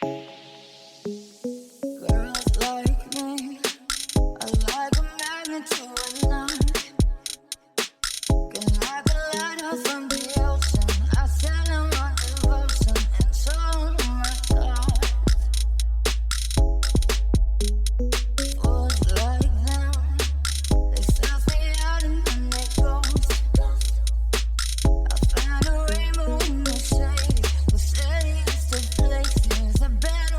Girls like me are like a magnet to a knife. Can like a lighthouse from the ocean. I send them my devotion and show them my thoughts. Fools like them, they self me out and then they ghost. I find a rainbow in the shade, the steadiest of places. I bet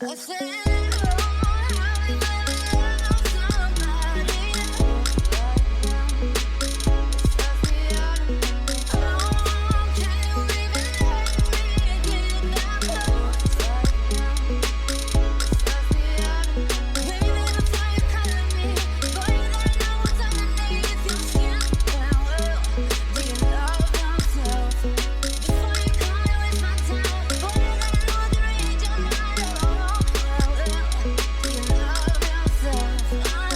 I said, oh, have you ever loved somebody like them? Stuff me out of my oh, can you even let me get that close like them? Stuff me out of my baby, before you color me, boy, you gotta know what's underneath your skin. Well, do you love yourself? Before you come and waste my time, boy, you gotta know the range of my love. Do you love yourself?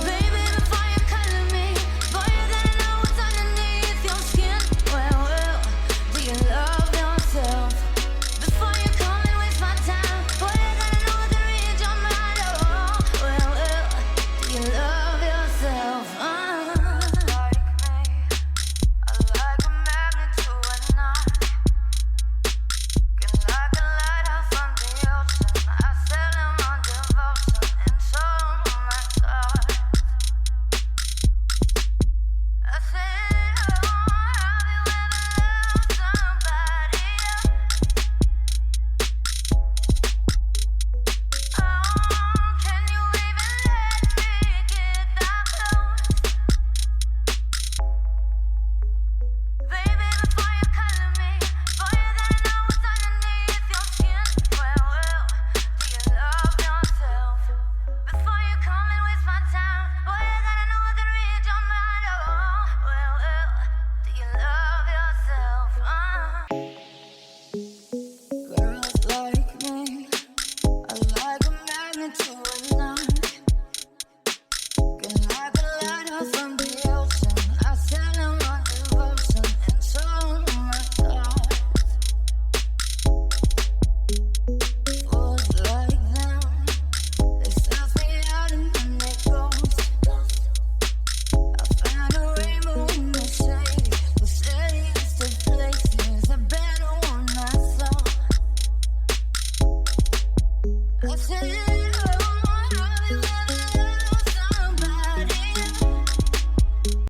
Baby, before you color me, boy, you gotta know what's underneath your skin. Well, do you love yourself? Before you come and waste my time, boy, you gotta know the range of my love. Do you love yourself? Like me, I like a magnet to a knot. Like a lighthouse from the ocean, I sail him on devotion into my thoughts. I said, oh, have you ever loved somebody? Oh, can you even let me get that close? Baby, before you color me, boy, you gotta know what's underneath your skin. Well, do you love yourself? Before you come and waste my time, boy, you gotta know the range on my love. Well, do you love yourself? Girls like me, I like a magnet to a knot. Like a lighthouse from the ocean, I sail him on devotion into my thoughts. Fools like them, they suss me out and then they ghost. I found a rainbow in the shade, the shadiest of places, a better one I saw. I said,